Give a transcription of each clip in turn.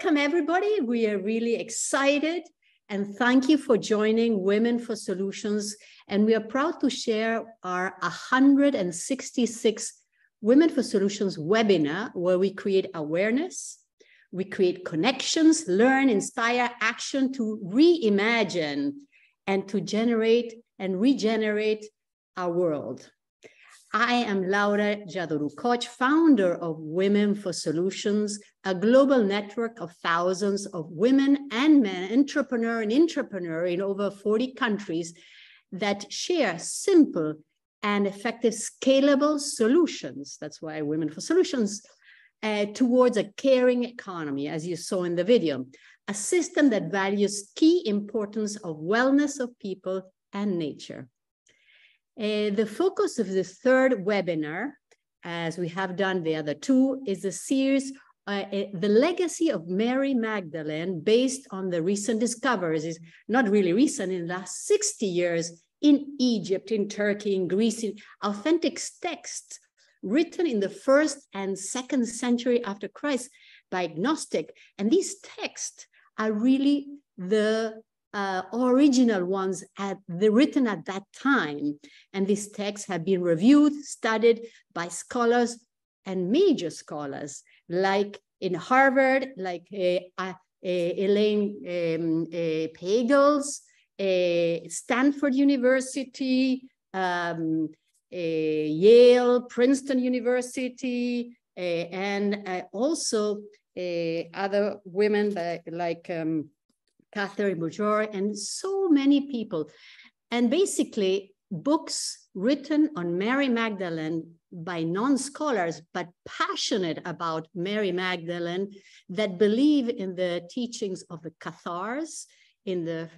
Welcome, everybody. We are really excited and thank you for joining Women for Solutions. And we are proud to share our 166 Women for Solutions webinar, where we create awareness, we create connections, learn, inspire action to reimagine and to generate and regenerate our world. I am Laura Jadoru-Koch, founder of Women for Solutions, a global network of thousands of women and men, entrepreneur in over 40 countries that share simple and effective scalable solutions. That's why Women for Solutions, towards a caring economy, as you saw in the video, a system that values key importance of wellness of people and nature. The focus of the third webinar, as we have done the other two, is a series, the legacy of Mary Magdalene, based on the recent discoveries, is not really recent, in the last 60 years in Egypt, in Turkey, in Greece, in authentic texts written in the 1st and 2nd century after Christ by Gnostic. And these texts are really the original ones written at that time. And these texts have been reviewed, studied by scholars and major scholars, like in Harvard, like Elaine Pagels, Stanford University, Yale, Princeton University, and also other women like Cathars, and so many people. And basically, books written on Mary Magdalene by non-scholars, but passionate about Mary Magdalene, that believe in the teachings of the Cathars in the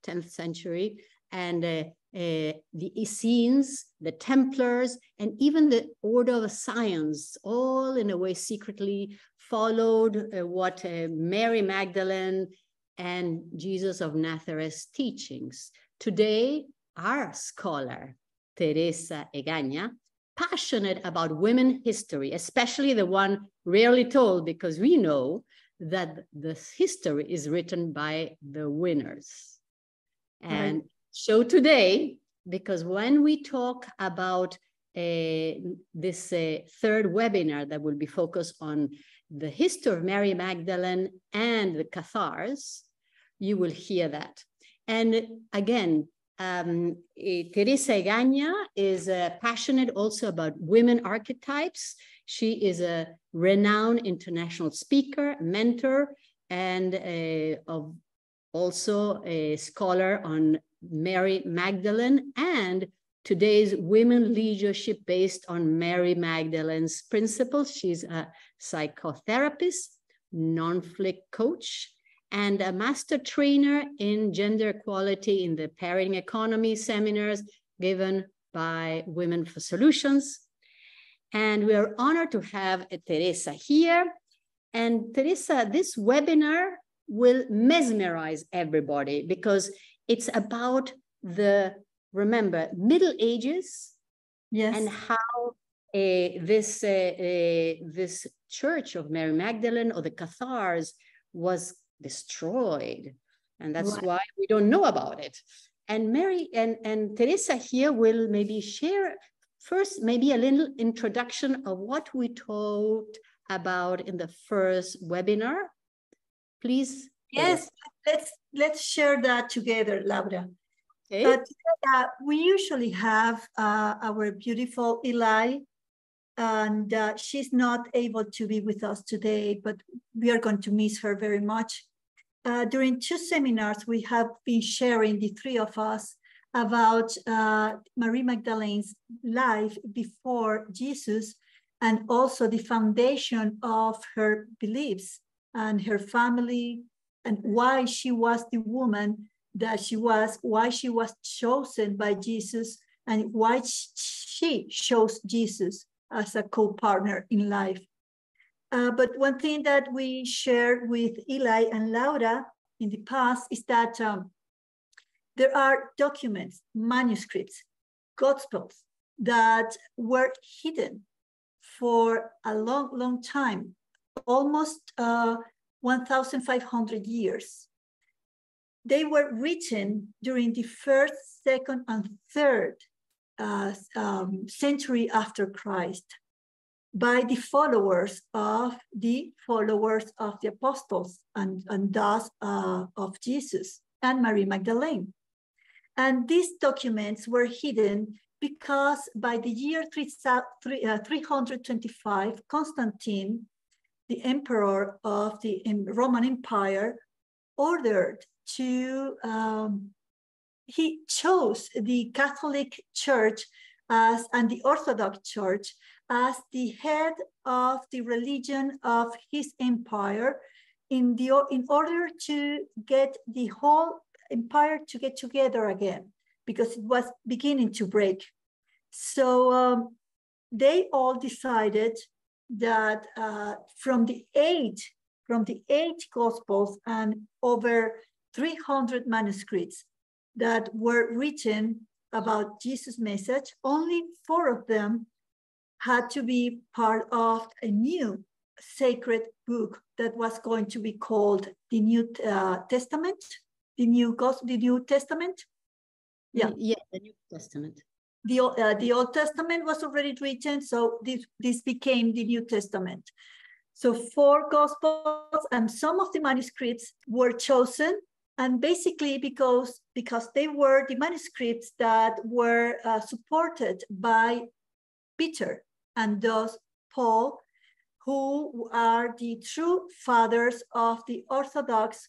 10th century, and the Essenes, the Templars, and even the Order of Science, all in a way secretly followed what Mary Magdalene and Jesus of Nazareth's teachings. Today, our scholar, Teresa Egaña, passionate about women history, especially the one rarely told, because we know that this history is written by the winners. And so today, because when we talk about this third webinar that will be focused on the history of Mary Magdalene and the Cathars, you will hear that. And again, Teresa Egaña is passionate also about women archetypes. She is a renowned international speaker, mentor, and also a scholar on Mary Magdalene and today's women leadership based on Mary Magdalene's principles. She's a psychotherapist, non-conflict coach, and a master trainer in gender equality in the parenting economy seminars given by Women for Solutions. And we are honored to have Teresa here. And Teresa, this webinar will mesmerize everybody because it's about the, remember, Middle Ages, yes, and how this church of Mary Magdalene or the Cathars was destroyed. And that's why we don't know about it. And Mary and Teresa here will maybe share first, maybe a little introduction of what we talked about in the first webinar. Please. Yes, let's share that together, Laura. Okay. But we usually have our beautiful Eli, and she's not able to be with us today, but we are going to miss her very much. During 2 seminars, we have been sharing, the 3 of us, about Mary Magdalene's life before Jesus, and also the foundation of her beliefs and her family, and why she was the woman that she was, why she was chosen by Jesus, and why she chose Jesus as a co-partner in life. But one thing that we shared with Eli and Laura in the past is that there are documents, manuscripts, gospels that were hidden for a long, long time, almost 1,500 years. They were written during the 1st, 2nd, and 3rd century after Christ by the followers of the apostles and thus of Jesus and Mary Magdalene. And these documents were hidden because by the year 325, Constantine, the emperor of the Roman Empire, ordered to, he chose the Catholic Church and the Orthodox Church as the head of the religion of his empire in order to get the whole empire to get together again, because it was beginning to break. So they all decided that from the eight Gospels and over 300 manuscripts that were written about Jesus' message, only 4 of them had to be part of a new sacred book that was going to be called the New Testament, the New Testament. Yeah, the New Testament. The Old Testament was already written, so this became the New Testament. So 4 Gospels, and some of the manuscripts were chosen, and basically because they were the manuscripts that were supported by Peter and thus Paul, who are the true fathers of the Orthodox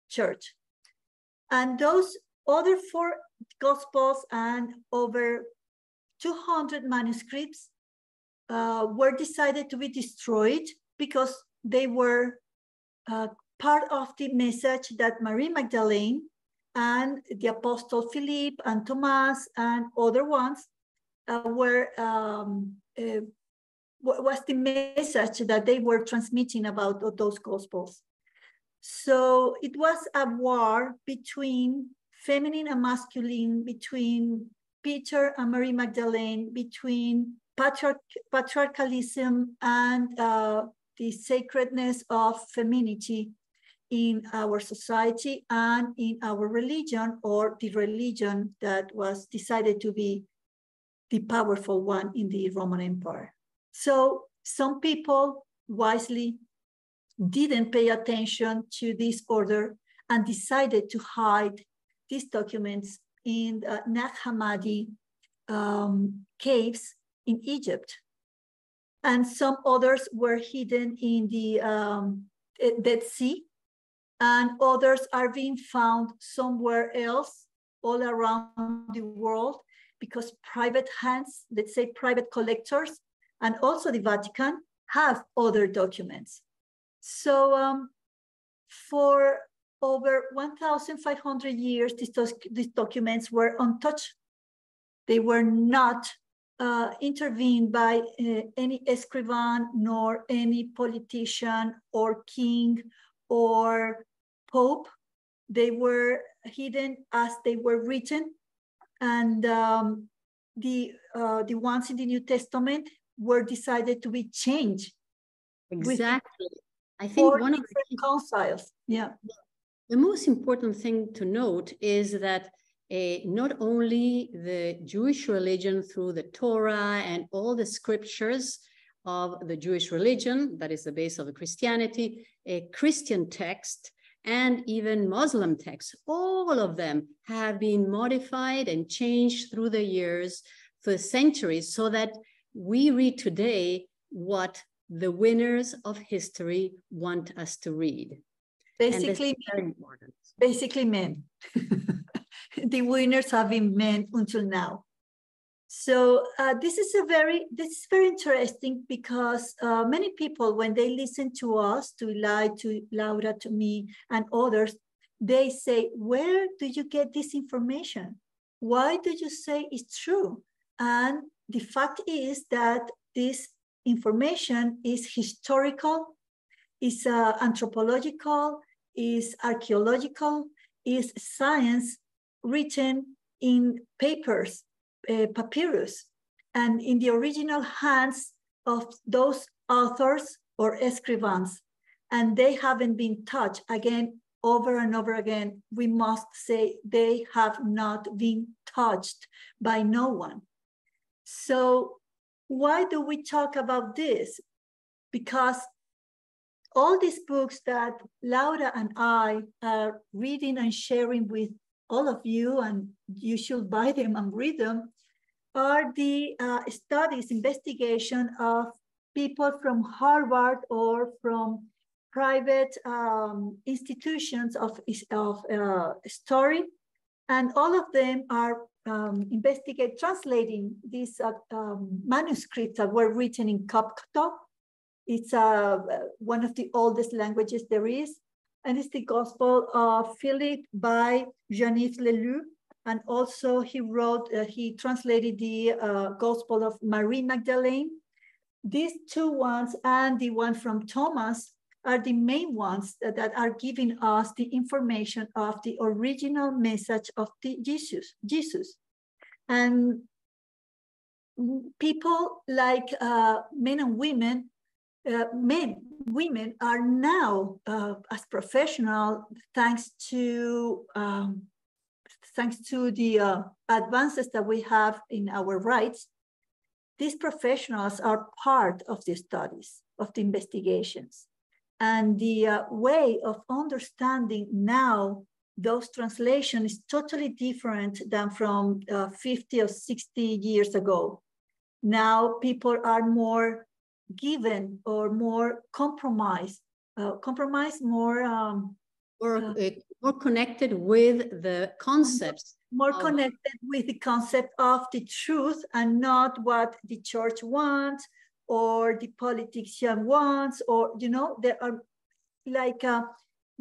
Church. And those other 4 Gospels and over 200 manuscripts were decided to be destroyed because they were part of the message that Mary Magdalene and the Apostle Philip and Thomas and other ones was the message that they were transmitting about those Gospels. So it was a war between feminine and masculine, between Peter and Mary Magdalene, between patriarchalism and the sacredness of femininity in our society and in our religion, or the religion that was decided to be the powerful one in the Roman Empire. So some people wisely didn't pay attention to this order and decided to hide these documents in Nag Hammadi caves in Egypt. And some others were hidden in the Dead Sea, and others are being found somewhere else all around the world because private hands, let's say private collectors, and also the Vatican have other documents. So for over 1,500 years, these documents were untouched. They were not intervened by any escrivan, nor any politician or king or pope. They were hidden as they were written. And the ones in the New Testament were decided to be changed. Exactly. I think one of the councils. Yeah. The most important thing to note is that not only the Jewish religion through the Torah and all the scriptures of the Jewish religion, that is the base of the Christianity, a Christian text, and even Muslim texts, all of them have been modified and changed through the years, for centuries, so that we read today what the winners of history want us to read. Basically, very important. Basically men. The winners have been men until now. So this is very interesting because many people, when they listen to us, to Eli, to Laura, to me, and others, they say, where do you get this information? Why do you say it's true? And the fact is that this information is historical, is anthropological, is archaeological, is science written in papers, papyrus, and in the original hands of those authors or escrivans. and they haven't been touched. Again, over and over again, we must say they have not been touched by no one. So why do we talk about this? Because all these books that Laura and I are reading and sharing with all of you, and you should buy them and read them, are the studies, investigation of people from Harvard or from private institutions of story. And all of them are translating these manuscripts that were written in Coptic. It's one of the oldest languages there is. And it's the Gospel of Philip by Jean-Yves Leloup. And also he translated the Gospel of Mary Magdalene. These two ones and the one from Thomas are the main ones that are giving us the information of the original message of Jesus. And people like men and women, women are now as professional thanks to the advances that we have in our rights. These professionals are part of the studies, of the investigations. And the way of understanding now those translations is totally different than from 50 or 60 years ago. Now people are more given or more compromised, more connected with the concepts. More connected with the concept of the truth and not what the church wants or the politician wants, or, you know, they are like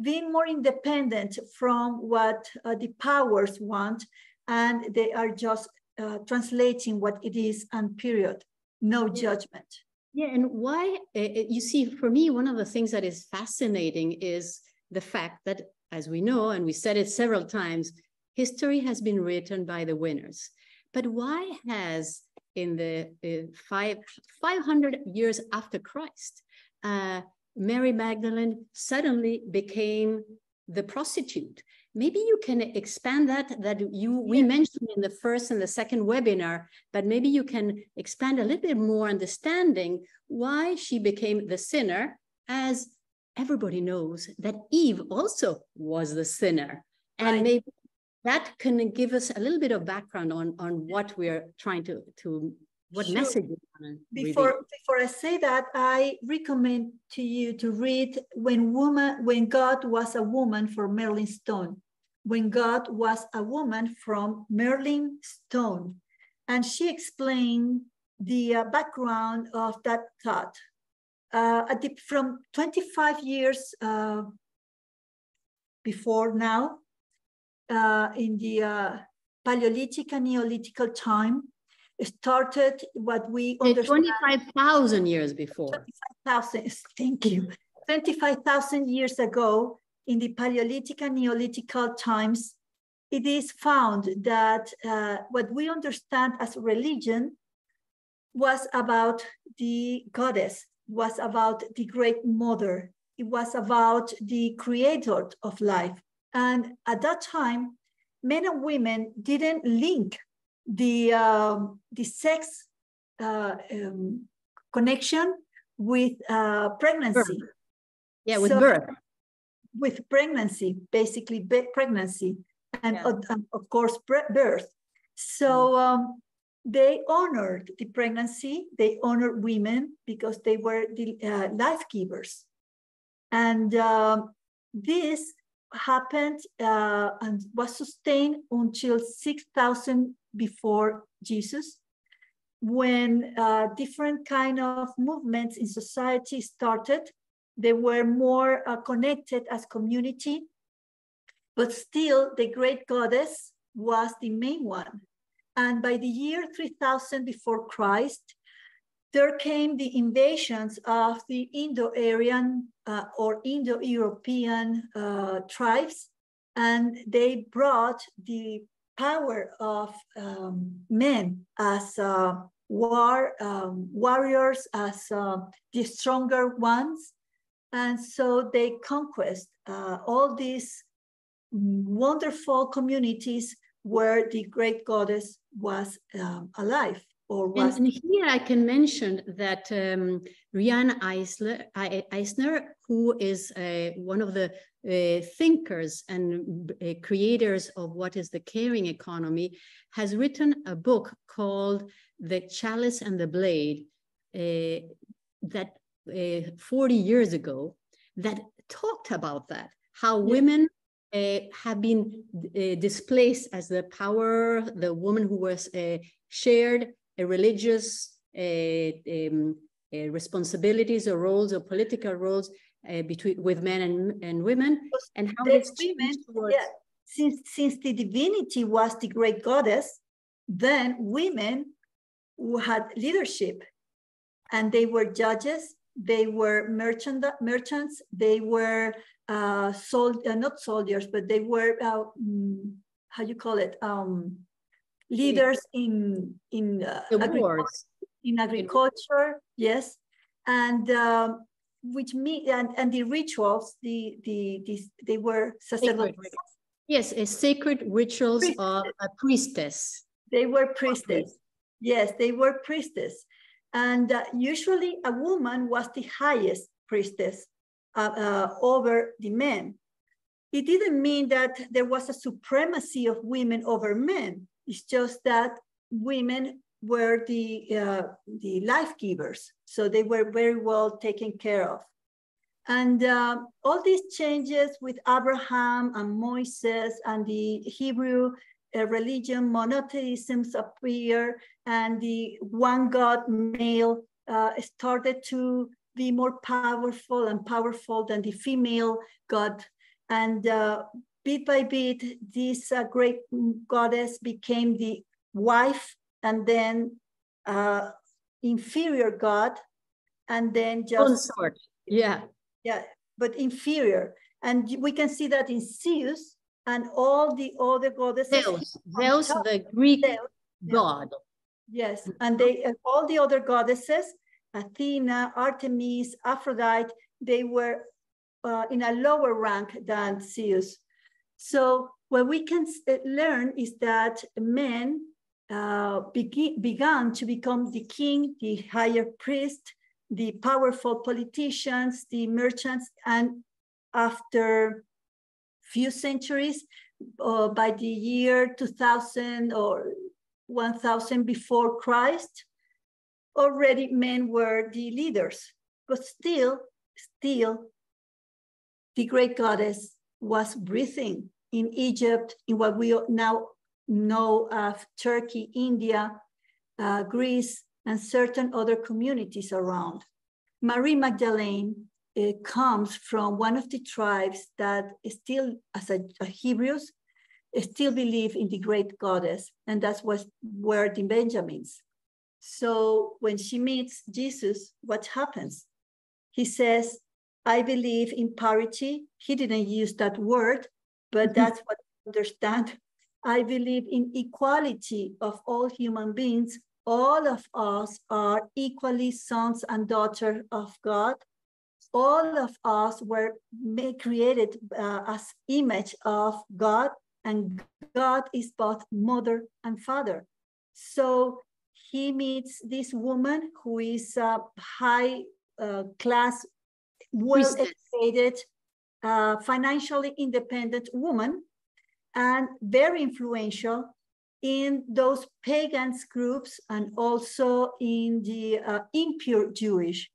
being more independent from what the powers want, and they are just translating what it is, and period, no judgment. Yeah, and why, you see, for me, one of the things that is fascinating is the fact that, as we know, and we said it several times, history has been written by the winners. But why has, in the 500 years after Christ, Mary Magdalene suddenly became the prostitute? Maybe you can expand that we mentioned in the first and the second webinar, but maybe you can expand a little bit more, understanding why she became the sinner, as everybody knows that Eve also was the sinner. And right. Maybe that can give us a little bit of background on what we're trying to what sure. message we want to Before I say that, I recommend to you to read When God Was a Woman from Merlin Stone. When God Was a Woman from Merlin Stone. And she explained the background of that thought. From 25 years before now, in the Paleolithic and Neolithical time, started what we understand. 25,000 years before. 25,000, thank you. 25,000 years ago, in the Paleolithic and Neolithical times, it is found that what we understand as religion was about the goddess, was about the great mother. It was about the creator of life. And at that time, men and women didn't link the sex connection with pregnancy. Birth. Yeah, with birth. With pregnancy, basically pregnancy, and of course birth. So they honored the pregnancy, they honored women because they were the life givers. And this happened and was sustained until 6,000 before Jesus, when different kind of movements in society started. They were more connected as community, but still the great goddess was the main one. And by the year 3000 before Christ, there came the invasions of the Indo-Aryan or Indo-European tribes, and they brought the power of men as warriors, as the stronger ones. And so they conquest all these wonderful communities where the great goddess was alive. And here I can mention that Riane Eisner, who is one of the thinkers and creators of what is the caring economy, has written a book called The Chalice and the Blade that 40 years ago that talked about that, how women have been displaced as the power, the woman who was shared religious responsibilities or roles or political roles with men and women, and how it's changed towards... Since the divinity was the great goddess, then women who had leadership, and they were judges, they were merchants, they were not soldiers, but they were how you call it, leaders in agriculture, yes, and which mean and the rituals, they were sacerdotal. Yes, sacred rituals of a priestess. They were priestess. Yes, they were priestess, and usually a woman was the highest priestess over the men. It didn't mean that there was a supremacy of women over men. It's just that women were the life givers, so they were very well taken care of. And all these changes with Abraham and Moses and the Hebrew religion, monotheisms appear, and the one God male started to be more powerful than the female God. And bit by bit, this great goddess became the wife, and then inferior god, and then just consort. Yeah, but inferior. And we can see that in Zeus and all the other goddesses. Zeus, the Greek god. Yes, and they all the other goddesses, Athena, Artemis, Aphrodite, they were in a lower rank than Zeus. So what we can learn is that men began to become the king, the higher priest, the powerful politicians, the merchants, and after few centuries, by the year 2000 or 1000 before Christ, already men were the leaders. But still, the great goddess was breathing in Egypt, in what we now know of Turkey, India, Greece, and certain other communities around. Mary Magdalene comes from one of the tribes that still, as a Hebrews, still believe in the great goddess, and that's where the Benjamins. So when she meets Jesus, what happens? He says, I believe in parity. He didn't use that word, but that's what I understand. I believe in equality of all human beings. All of us are equally sons and daughters of God. All of us were created as image of God, and God is both mother and father. So he meets this woman who is a high class, well-educated, financially independent woman, and very influential in those pagans groups and also in the impure Jewish.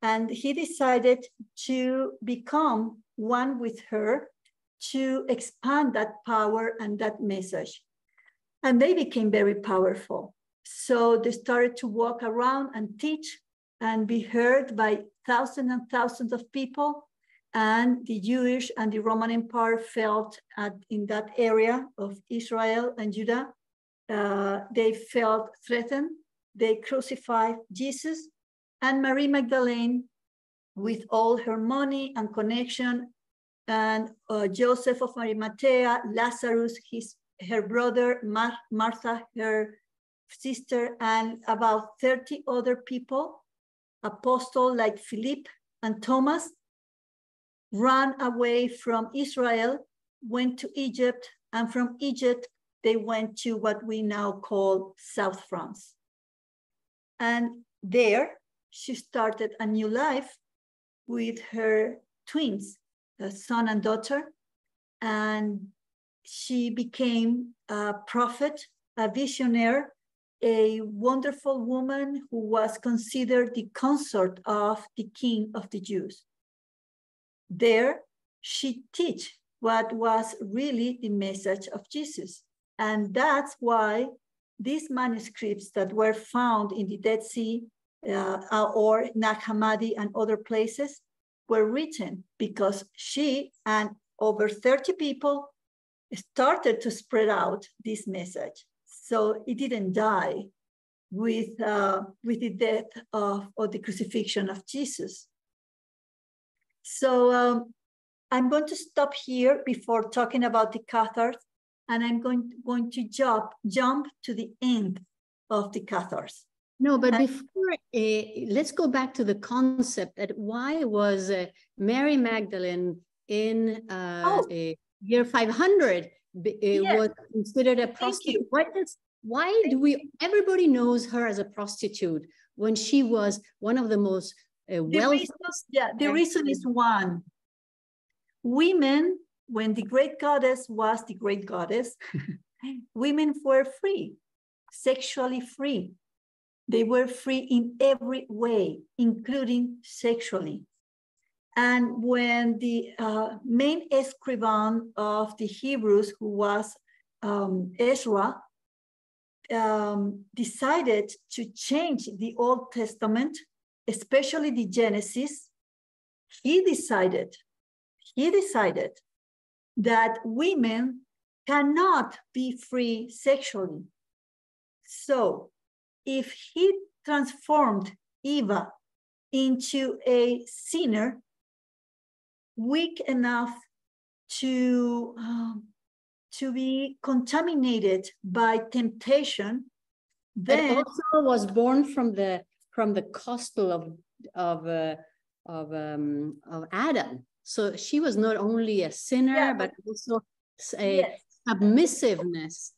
And he decided to become one with her to expand that power and that message. And they became very powerful. So they started to walk around and teach and be heard by thousands and thousands of people. And the Jewish and the Roman Empire felt in that area of Israel and Judah, they felt threatened. They crucified Jesus, and Mary Magdalene, with all her money and connection, and Joseph of Arimathea, Lazarus, her brother, Martha, her sister, and about 30 other people, apostles like Philip and Thomas, ran away from Israel, went to Egypt, and from Egypt, they went to what we now call South France. And there, she started a new life with her twins, a son and daughter, and she became a prophet, a visionary, a wonderful woman who was considered the consort of the king of the Jews. There, she taught what was really the message of Jesus. And that's why these manuscripts that were found in the Dead Sea or Nag Hammadi and other places were written because she and over 30 people started to spread out this message. So it didn't die with the death or the crucifixion of Jesus. So I'm going to stop here before talking about the Cathars, and I'm going to jump to the end of the Cathars. No, but before, let's go back to the concept that why was Mary Magdalene in year 500 was considered a prostitute? Why do everybody knows her as a prostitute when she was one of the most wealthy? The reason is one. Women, when the great goddess was the great goddess, women were free, sexually free. They were free in every way, including sexually. And when the main scribe of the Hebrews, who was Ezra, decided to change the Old Testament, especially the Genesis, he decided that women cannot be free sexually. So if he transformed Eva into a sinner weak enough to be contaminated by temptation, then but also was born from the costal of Adam. So she was not only a sinner, but also a submissiveness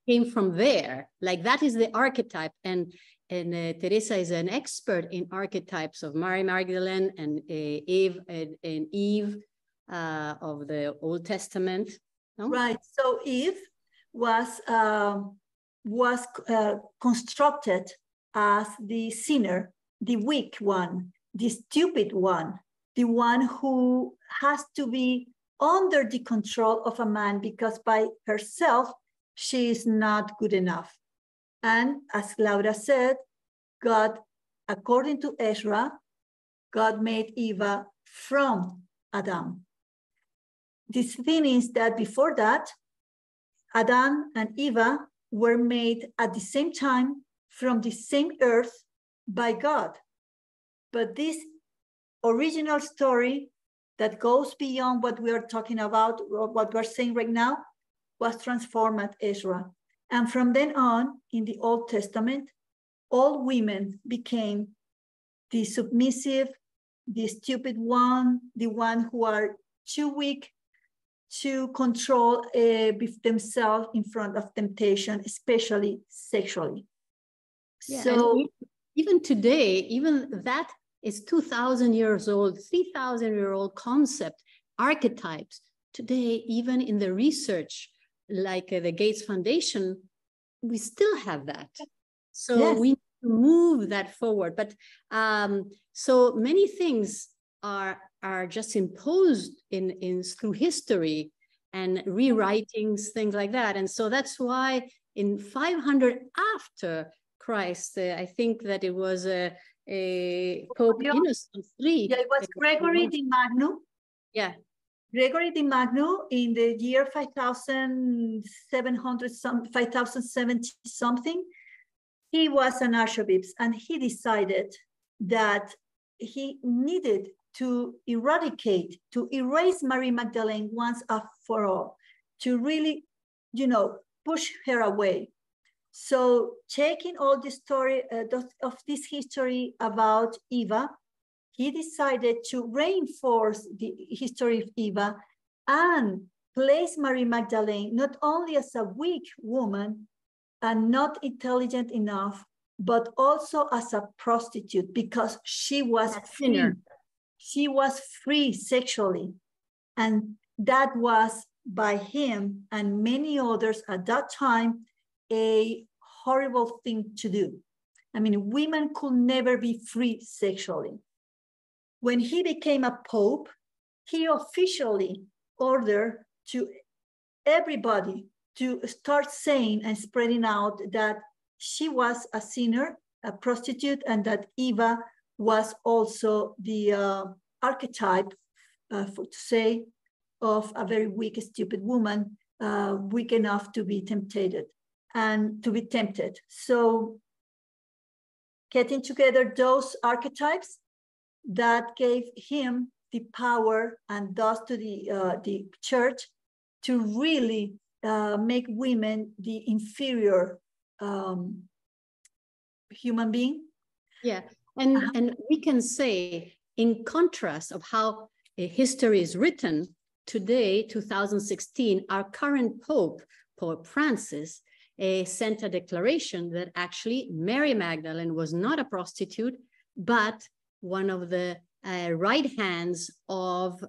came from there. Like that is the archetype. And Teresa is an expert in archetypes of Mary Magdalene and Eve of the Old Testament. No? Right. So Eve was constructed as the sinner, the weak one, the stupid one, the one who has to be under the control of a man because by herself, she is not good enough. And as Laura said, God, according to Ezra, God made Eva from Adam. This thing is that before that, Adam and Eva were made at the same time from the same earth by God. But this original story that goes beyond what we are talking about, or what we're saying right now, was transformed at Ezra. And from then on, in the Old Testament, all women became the submissive, the stupid one, the one who are too weak to control themselves in front of temptation, especially sexually. Yeah, so even today, even that is 2,000 years old, 3,000-year-old concept, archetypes. Today, even in the research, like the Gates Foundation, we still have that. So we need to move that forward. But so many things are just imposed through history and rewritings, things like that. And so that's why in 500 after Christ, I think that it was Pope Innocent III. Yeah, it was Gregory the Magno. Yeah. Gregory the Magno in the year 5070 something, he was an archbishop and he decided that he needed to eradicate, to erase Mary Magdalene once and for all, to really, push her away. So taking all the story of this history about Eva, he decided to reinforce the history of Eva and place Mary Magdalene not only as a weak woman and not intelligent enough, but also as a prostitute, because she was free. She was free sexually. And that was, by him and many others at that time, a horrible thing to do. I mean, women could never be free sexually. When he became a pope, he officially ordered to everybody to start saying and spreading out that she was a sinner, a prostitute, and that Eva was also the archetype, to say, of a very weak, stupid woman, weak enough to be tempted and to be tempted. So getting together those archetypes that gave him the power, and thus to the church, to really make women the inferior human being. Yeah, and we can say, in contrast of how history is written, today, 2016, our current Pope, Pope Francis, sent a declaration that actually Mary Magdalene was not a prostitute, but one of the right hands of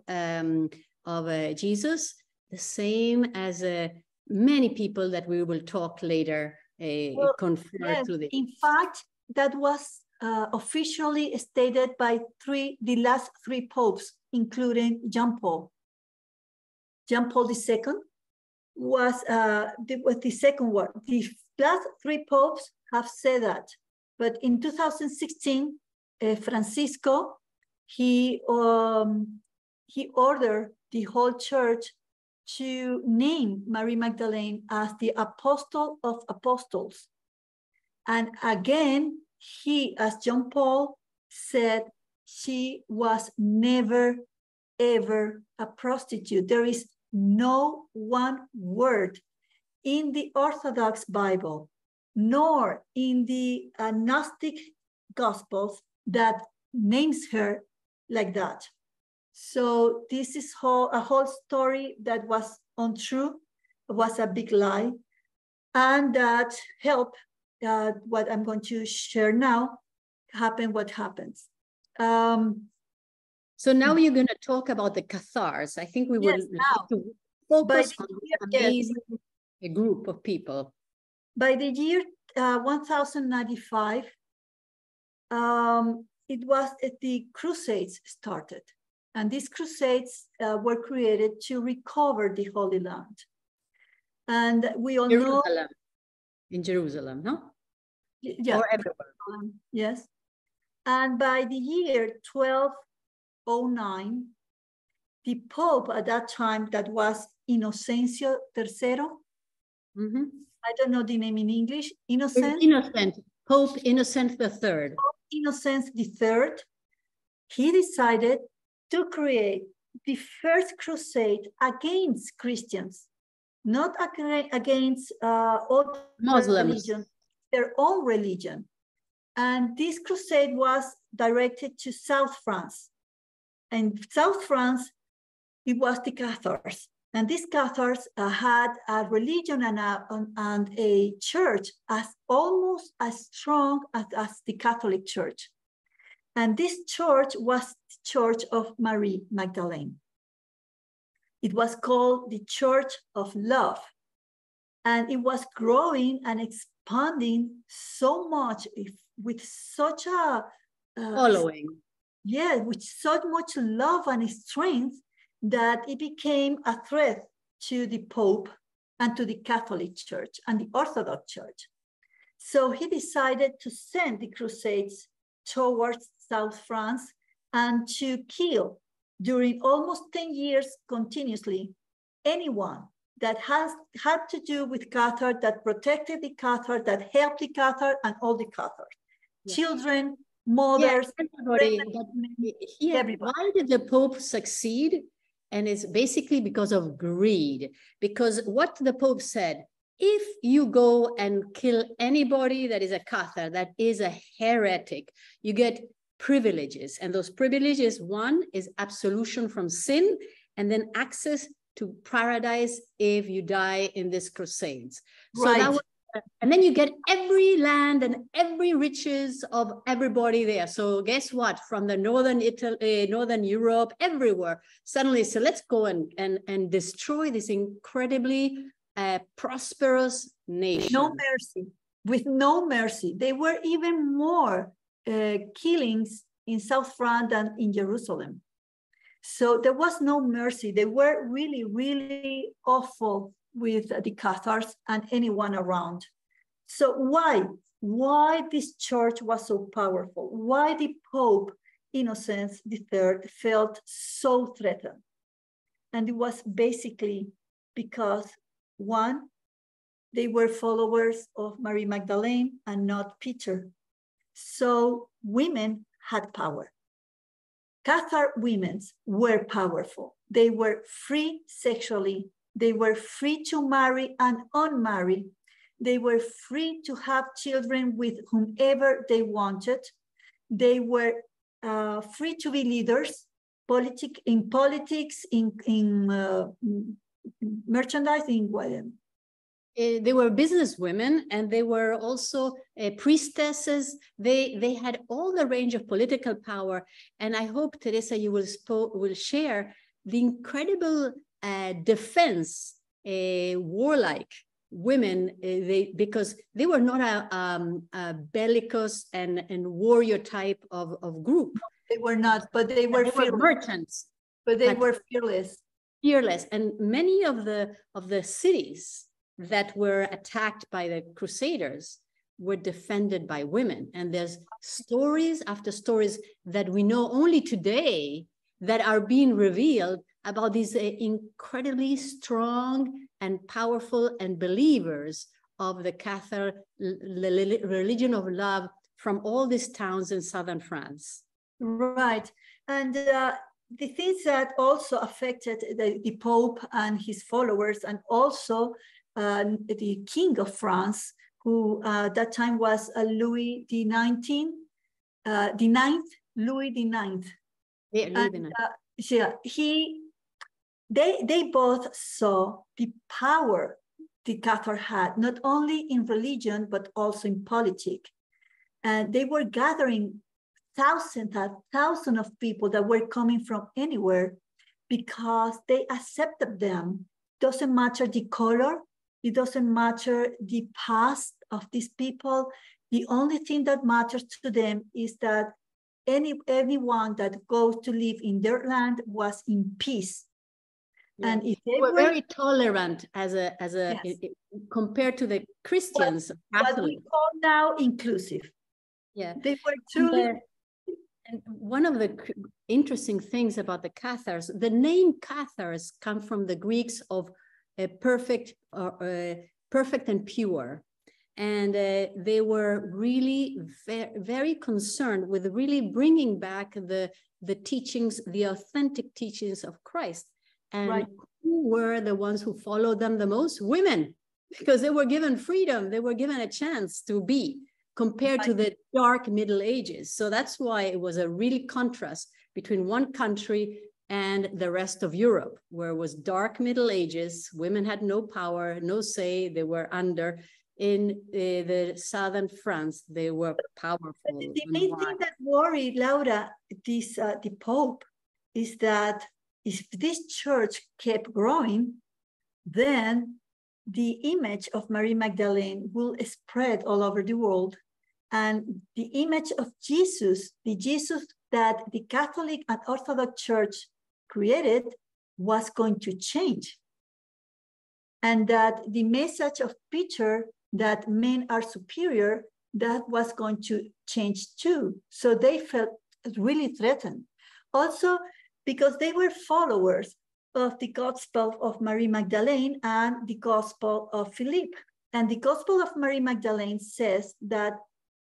Jesus, the same as many people that we will talk later confer to this. In fact, that was officially stated by the last three popes, including John Paul. John Paul II was the second one. The last three popes have said that, but in 2016, Francisco, he ordered the whole church to name Mary Magdalene as the Apostle of Apostles. And again, he, as John Paul said, she was never, ever a prostitute. There is no one word in the Orthodox Bible, nor in the Gnostic Gospels that names her like that. So this is a whole story that was untrue, was a big lie, and that helped what I'm going to share now happen what happens. So now you're going to talk about the Cathars. I think we will like to focus on this amazing group of people. By the year 1095, it was the Crusades started. And these Crusades were created to recover the Holy Land. And we all know... In Jerusalem, no? Yeah. Or everywhere. Yes. And by the year 1209, the Pope at that time, that was Inocencio III. Mm-hmm. I don't know the name in English. Innocent. Pope Innocent III. Pope Innocent III. He decided to create the first crusade against Christians, not against all Muslims, religions, their own religion. And this crusade was directed to South France. And South France, it was the Cathars. And these Cathars had a religion and a church as almost as strong as the Catholic Church. And this church was the Church of Mary Magdalene. It was called the Church of Love. And it was growing and expanding so much with such a following. Yeah, with so much love and strength that it became a threat to the Pope and to the Catholic Church and the Orthodox Church. So he decided to send the Crusades towards South France and to kill during almost 10 years continuously anyone that had to do with Cathar, that protected the Cathar, that helped the Cathar and all the Cathar. Yes. Children, mothers, everybody. Everybody. Why did the Pope succeed? And it's basically because of greed. Because what the Pope said, if you go and kill anybody that is a Cathar, that is a heretic, you get privileges. And those privileges, one is absolution from sin, and then access to paradise if you die in this crusades. So Right. that was, and then you get every land and every riches of everybody there. So guess what? From the northern Italy, northern Europe, everywhere. Suddenly, so let's go and destroy this incredibly prosperous nation. No mercy, with no mercy. There were even more killings in South France than in Jerusalem. So there was no mercy. They were really, really awful with the Cathars and anyone around. So why this church was so powerful? Why the Pope Innocent III felt so threatened? And it was basically because, one, they were followers of Mary Magdalene and not Peter. So women had power. Cathar women were powerful. They were free sexually. They were free to marry and unmarry. They were free to have children with whomever they wanted. They were free to be leaders in politics, in merchandising. They were business women, and they were also priestesses. They had all the range of political power. And I hope, Teresa, you will share the incredible defense, warlike women, because they were not a bellicose and warrior type of group. They were not, but they were merchants. But they were fearless. Fearless, and many of the cities that were attacked by the Crusaders were defended by women. And there's stories after stories that we know only today that are being revealed about these incredibly strong and powerful and believers of the Cathar religion of love from all these towns in southern France. Right. And the things that also affected the Pope and his followers, and also the King of France, who that time was Louis the 19th, Louis the 9th. Yeah, they both saw the power the Cathar had, not only in religion, but also in politics. And they were gathering thousands of people that were coming from anywhere because they accepted them. Doesn't matter the color, it doesn't matter the past of these people. The only thing that matters to them is that anyone that goes to live in their land was in peace. Yeah. And if they were very tolerant yes. Compared to the Christians. What we call now inclusive. Yeah, they were truly. And one of the interesting things about the Cathars, the name Cathars come from the Greeks of perfect and pure. And they were really very concerned with really bringing back the teachings, the authentic teachings of Christ. And right. Who were the ones who followed them the most? Women, because they were given freedom. They were given a chance to be, compared to the dark Middle Ages. So that's why it was a really contrast between one country and the rest of Europe, where it was dark Middle Ages. Women had no power, no say. They were under. In the southern France, they were powerful. The main thing that worried Laura, the Pope, is that if this church kept growing, then the image of Mary Magdalene will spread all over the world. And the image of Jesus, the Jesus that the Catholic and Orthodox Church created, was going to change. And that the message of Peter that men are superior, that was going to change too. So they felt really threatened. Also, because they were followers of the Gospel of Mary Magdalene and the Gospel of Philip. And the Gospel of Mary Magdalene says that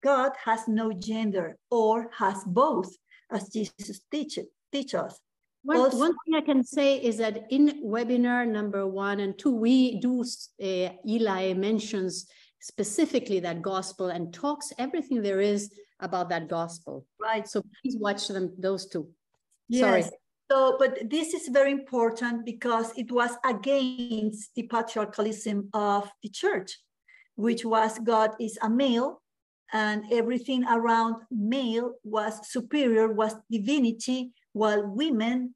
God has no gender or has both, as Jesus teaches us. One thing I can say is that in webinar number 1 and 2, we do, Eli mentions specifically that gospel and talks everything there is about that gospel. Right. So please watch them, those two. Yes. Sorry. So, but this is very important because it was against the patriarchalism of the church, which was God is a male and everything around male was superior, was divinity, while women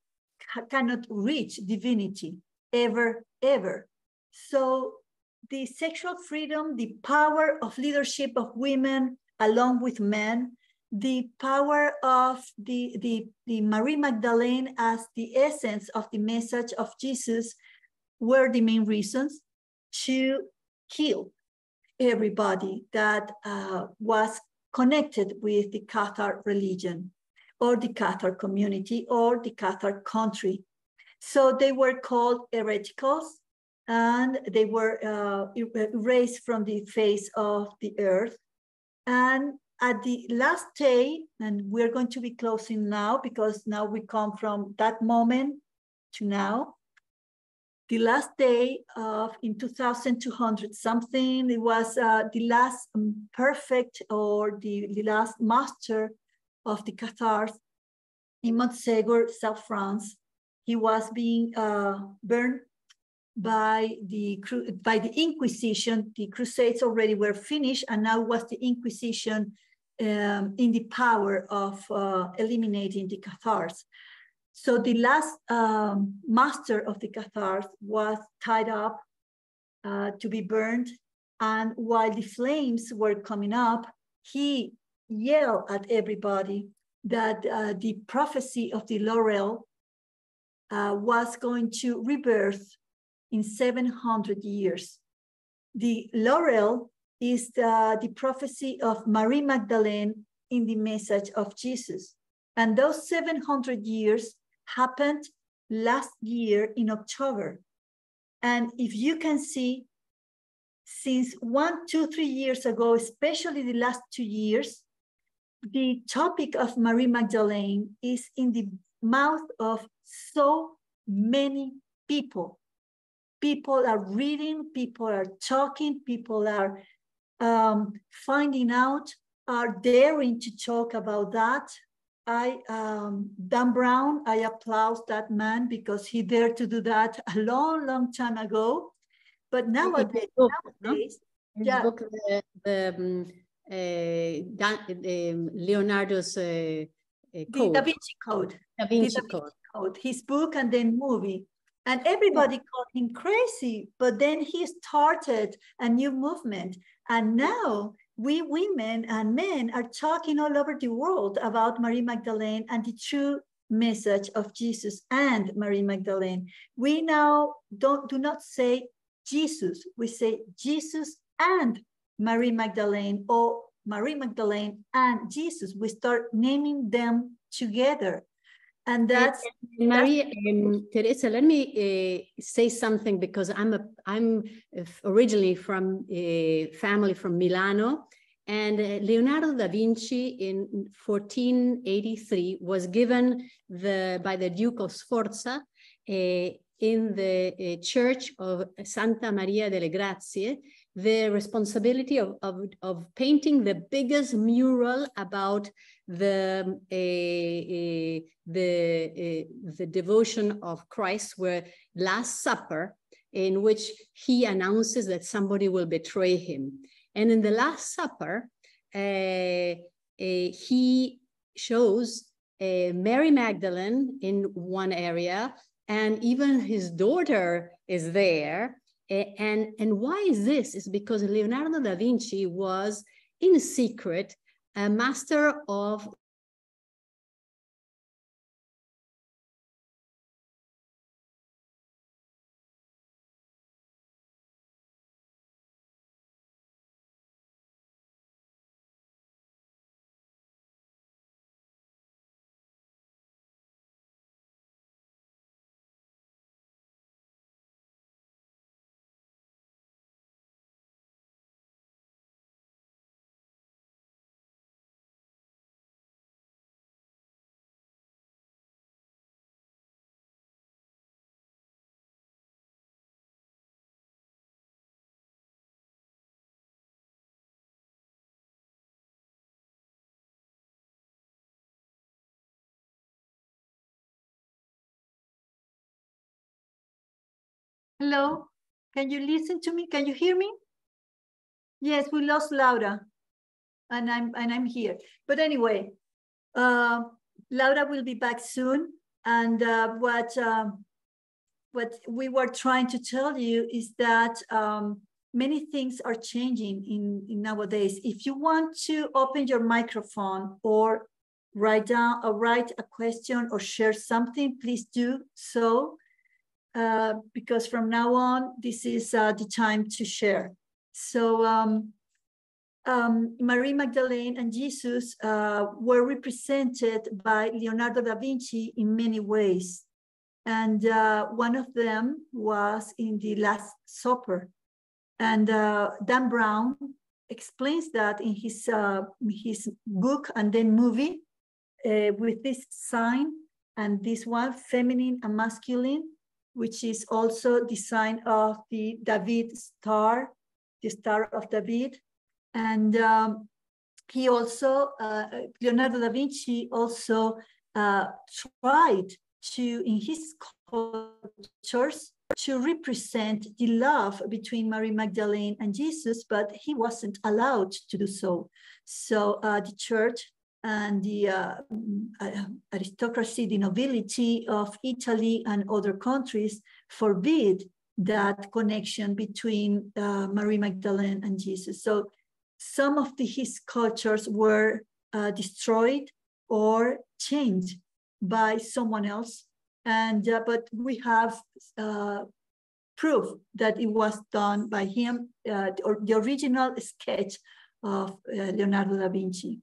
cannot reach divinity ever, ever. So the sexual freedom, the power of leadership of women along with men, the power of the Mary Magdalene as the essence of the message of Jesus were the main reasons to kill everybody that was connected with the Cathar religion or the Cathar community or the Cathar country. So they were called hereticals and they were erased from the face of the earth. And at the last day, and we're going to be closing now because now we come from that moment to now, the last day of in 2200 something, it was the last perfect or the last master of the Cathars in Montségur, South France. He was being burned by the Inquisition. The Crusades already were finished, and now was the Inquisition in the power of eliminating the Cathars. So the last master of the Cathars was tied up to be burned. And while the flames were coming up, he yelled at everybody that the prophecy of the laurel was going to rebirth in 700 years. The laurel is the prophecy of Mary Magdalene in the message of Jesus. And those 700 years happened last year in October. And if you can see, since 1, 2, 3 years ago, especially the last 2 years, the topic of Mary Magdalene is in the mouth of so many people. People are reading, people are talking, people are finding out, are daring to talk about that. Dan Brown, I applaud that man because he dared to do that a long, long time ago. But nowadays, his book, Leonardo's Code. The Da Vinci Code. Da Vinci Code. His book and then movie. And everybody called him crazy, but then he started a new movement. And now we women and men are talking all over the world about Mary Magdalene and the true message of Jesus and Mary Magdalene. We now do not say Jesus, we say Jesus and Mary Magdalene, or Mary Magdalene and Jesus. We start naming them together. And that's Maria, Teresa, let me say something because I'm originally from a family from Milano, and Leonardo da Vinci in 1483 was given by the Duke of Sforza in the church of Santa Maria delle Grazie the responsibility of painting the biggest mural about the devotion of Christ, where Last Supper, in which he announces that somebody will betray him. And in the Last Supper, he shows Mary Magdalene in one area, and even his daughter is there. And why is this? It's because Leonardo da Vinci was, in secret, a master of Hello, can you listen to me? Can you hear me? Yes, we lost Laura, and I'm here. But anyway, Laura will be back soon. And what we were trying to tell you is that many things are changing in nowadays. If you want to open your microphone or write a question or share something, please do so, because from now on, this is the time to share. So Mary Magdalene and Jesus were represented by Leonardo da Vinci in many ways. And one of them was in the Last Supper. And Dan Brown explains that in his book and then movie, with this sign and this one, feminine and masculine, which is also the sign of the David star, the Star of David. And he also, Leonardo da Vinci also tried to, in his sculptures, to represent the love between Mary Magdalene and Jesus, but he wasn't allowed to do so. So the church and the aristocracy, the nobility of Italy and other countries forbid that connection between Mary Magdalene and Jesus. So some of his sculptures were destroyed or changed by someone else, and but we have proof that it was done by him, or the original sketch of Leonardo da Vinci.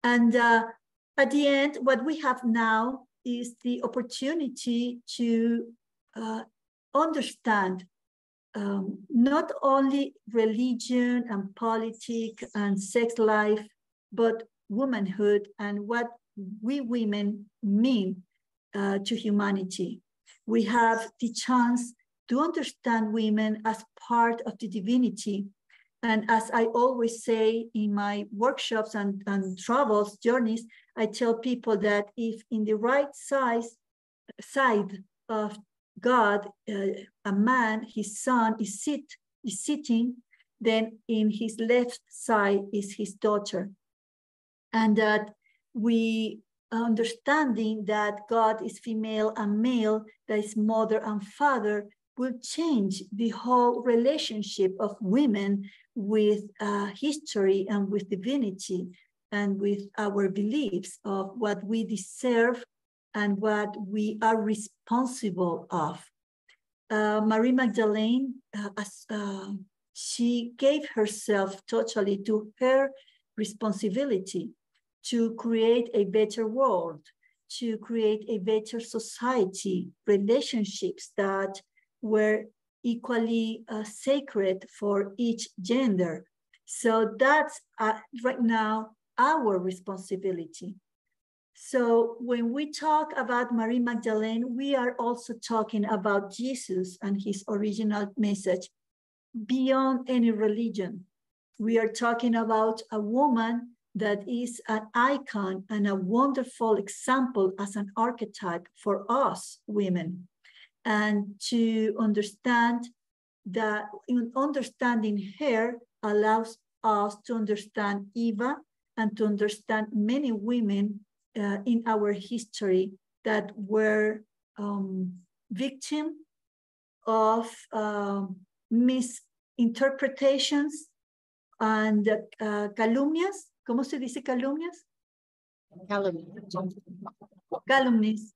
And at the end, what we have now is the opportunity to understand not only religion and politics and sex life, but womanhood and what we women mean to humanity. We have the chance to understand women as part of the divinity. And as I always say in my workshops and travels, journeys, I tell people that if in the right side of God, a man, his son, is sitting, then in his left side is his daughter. And that we understanding that God is female and male, that is mother and father, will change the whole relationship of women with history and with divinity and with our beliefs of what we deserve and what we are responsible of. Mary Magdalene, she gave herself totally to her responsibility to create a better world, to create a better society, relationships that were equally sacred for each gender. So that's right now our responsibility. So when we talk about Mary Magdalene, we are also talking about Jesus and his original message beyond any religion. We are talking about a woman that is an icon and a wonderful example as an archetype for us women. And to understand that, understanding her allows us to understand Eva and to understand many women in our history that were victims of misinterpretations and calumnias. ¿Cómo se dice calumnias? Calumnies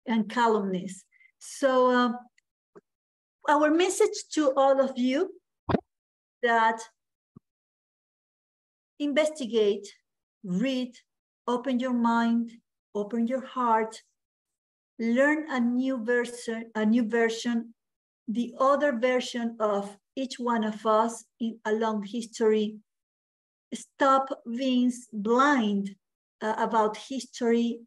and calumnies. So our message to all of you that investigate, read, open your mind, open your heart, learn a new version, the other version of each one of us in a long history. Stop being blind about history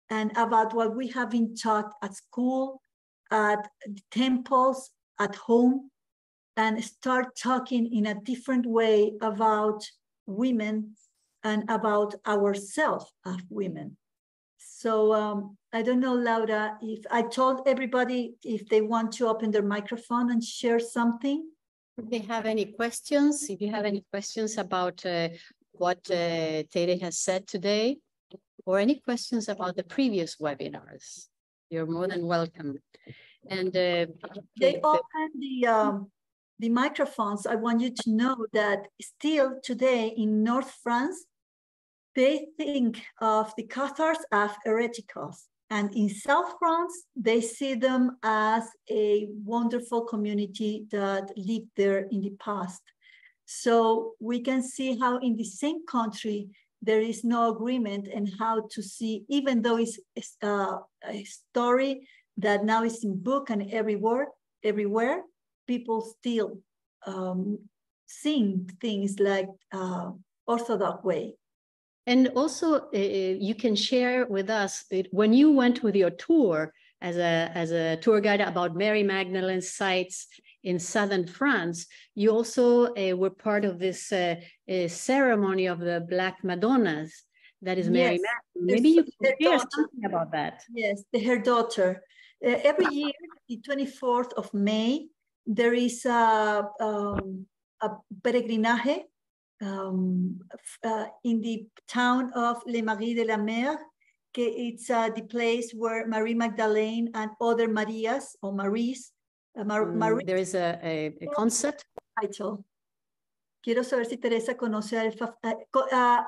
and about what we have been taught at school, at temples, at home, and start talking in a different way about women and about ourselves as women. So I don't know, Laura, if I told everybody if they want to open their microphone and share something. If they have any questions, if you have any questions about what Tere has said today, or any questions about the previous webinars, you're more than welcome. And they open the microphones. I want you to know that still today in North France, they think of the Cathars as hereticals. And in South France, they see them as a wonderful community that lived there in the past. So we can see how in the same country, there is no agreement and how to see, even though it's a story that now is in book and everywhere, people still seeing things like Orthodox way. And also, you can share with us when you went with your tour as a tour guide about Mary Magdalene sites in southern France. You also were part of this ceremony of the Black Madonnas. That is Mary Magdalene. Maybe you can share something about that. Yes, her daughter. Every year, the 24th of May, there is a peregrinaje in the town of Le Marie de la Mer. It's the place where Mary Magdalene and other Marias or Maries. There is a concert. Title. Quiero saber si Teresa conoce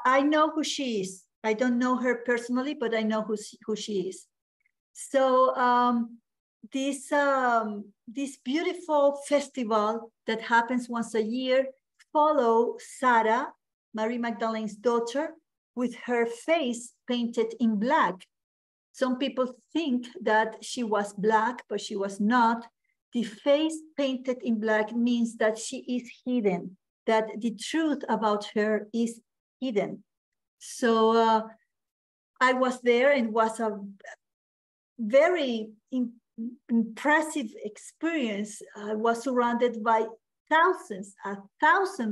I know who she is. I don't know her personally, but I know who she is. So this beautiful festival that happens once a year follow Sarah, Mary Magdalene's daughter, with her face painted in black. Some people think that she was black, but she was not. The face painted in black means that she is hidden, that the truth about her is hidden. So I was there and was a very impressive experience. I was surrounded by thousands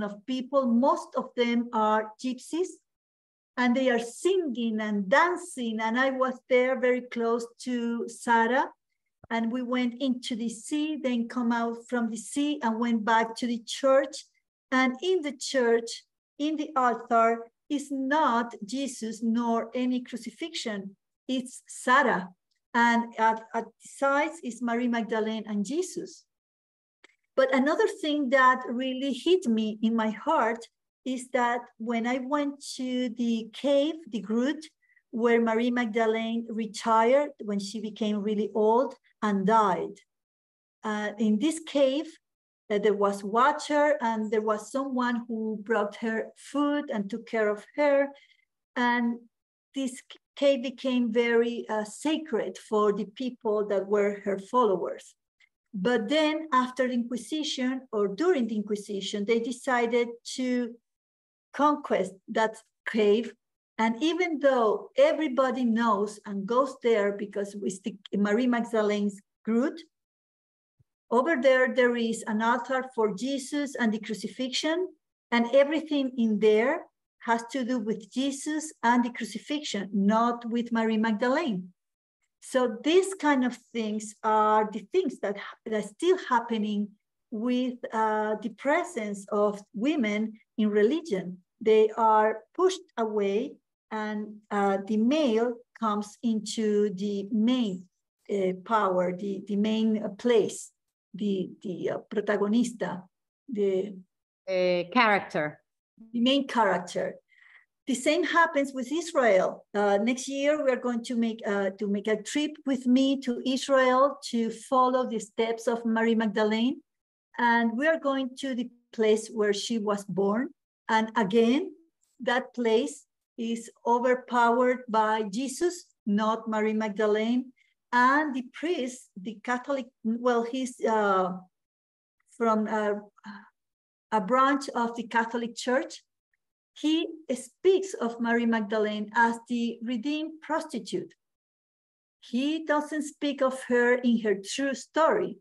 of people. Most of them are gypsies, and they are singing and dancing. And I was there very close to Sarah, and we went into the sea, then come out from the sea and went back to the church. And in the church, in the altar, is not Jesus nor any crucifixion. It's Sarah. And at the sides is Mary Magdalene and Jesus. But another thing that really hit me in my heart is that when I went to the cave, the Groot, where Mary Magdalene retired when she became really old and died. In this cave, there was water, and there was someone who brought her food and took care of her. And this cave became very sacred for the people that were her followers. But then after the Inquisition, or during the Inquisition, they decided to conquest that cave. And even though everybody knows and goes there because it's the Mary Magdalene's Groot, over there, there is an altar for Jesus and the crucifixion, and everything in there has to do with Jesus and the crucifixion, not with Mary Magdalene. So these kind of things are the things that are still happening with the presence of women in religion. They are pushed away, and the male comes into the main power, the main place, the protagonista, the character. The main character. The same happens with Israel. Next year, we are going to make a trip with me to Israel to follow the steps of Mary Magdalene. And we are going to the place where she was born. And again, that place is overpowered by Jesus, not Mary Magdalene. And the priest, the Catholic, well, he's from a branch of the Catholic Church. He speaks of Mary Magdalene as the redeemed prostitute. He doesn't speak of her in her true story.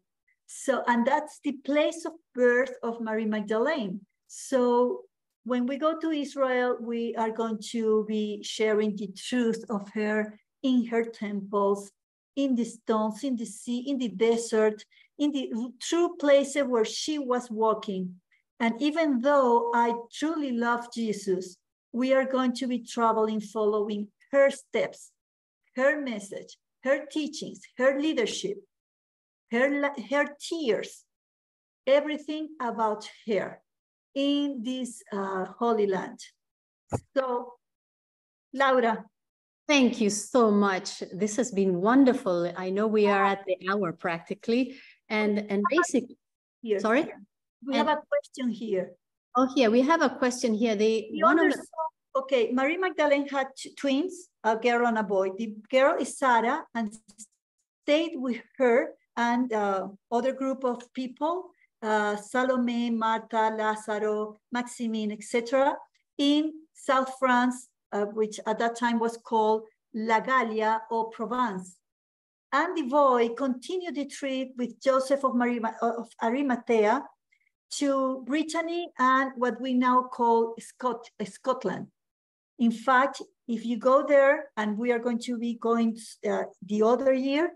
So, and that's the place of birth of Mary Magdalene. So when we go to Israel, we are going to be sharing the truth of her in her temples, in the stones, in the sea, in the desert, in the true places where she was walking. And even though I truly love Jesus, we are going to be traveling, following her steps, her message, her teachings, her leadership, her tears, everything about her in this Holy Land. So, Laura. Thank you so much. This has been wonderful. I know we are at the hour practically. And basically, here, sorry? We have a question here. Oh, here, we have a question here. Okay, Mary Magdalene had twins, a girl and a boy. The girl is Sarah and stayed with her and other group of people, Salome, Martha, Lazaro, Maximine, etc., in South France, which at that time was called La Gallia or Provence. And the boy continued the trip with Joseph of Arimathea to Brittany and what we now call Scotland. In fact, if you go there, and we are going to be going the other year,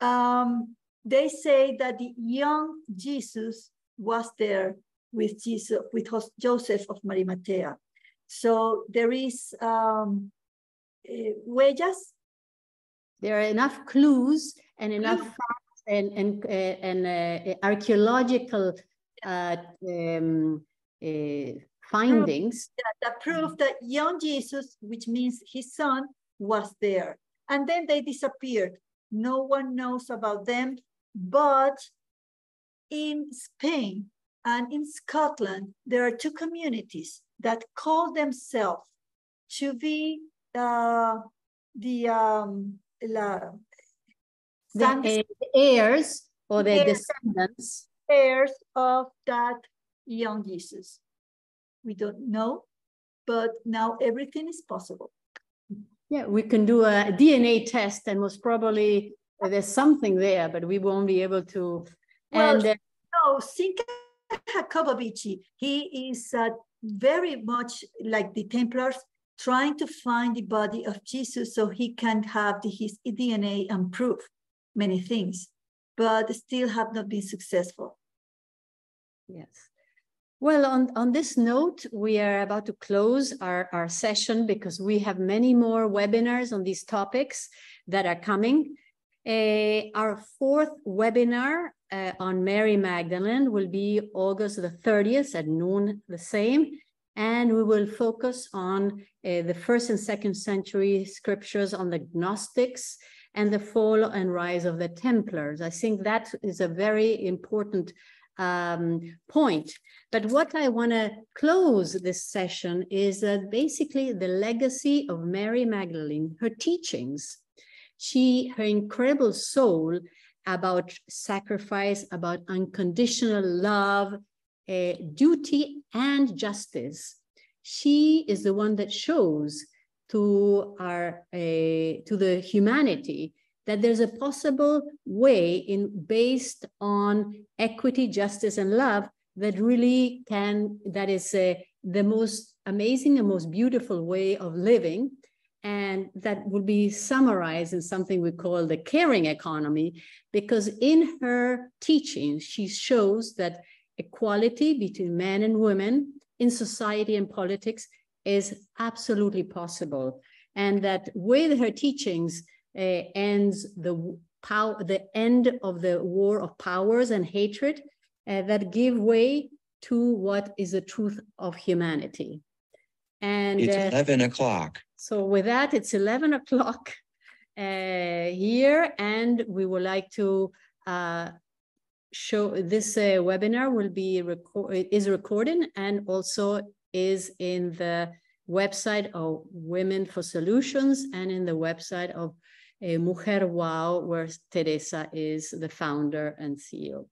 they say that the young Jesus was there with Joseph of Arimathea. So there is huellas. There are enough clues and enough facts and archaeological findings that prove that young Jesus, which means his son, was there. And then they disappeared. No one knows about them. But in Spain and in Scotland, there are two communities that call themselves to be the heirs or the descendants. Heirs of that young Jesus. We don't know, but now everything is possible. Yeah, we can do a DNA test and most probably there's something there, but we won't be able to. Well, no, Cinca Jacobovici, he is very much like the Templars, trying to find the body of Jesus so he can have his DNA and prove many things, but still have not been successful. Yes. Well, on this note, we are about to close our session because we have many more webinars on these topics that are coming. Our fourth webinar on Mary Magdalene will be August the 30th at noon the same. And we will focus on the 1st and 2nd century scriptures on the Gnostics and the fall and rise of the Templars. I think that is a very important point. But what I want to close this session is that basically the legacy of Mary Magdalene, her teachings, her incredible soul about sacrifice, about unconditional love, duty and justice. She is the one that shows to the humanity that there's a possible way based on equity, justice, and love that really that is the most amazing and most beautiful way of living. And that will be summarized in something we call the caring economy, because in her teachings, she shows that equality between men and women in society and politics is absolutely possible. And that with her teachings ends the end of the war of powers and hatred that give way to what is the truth of humanity. And it's 11 o'clock. So with that, it's 11 o'clock here, and we would like to show this webinar is recorded and also is in the website of Women for Solutions and in the website of Mujer Wow, where Teresa is the founder and CEO.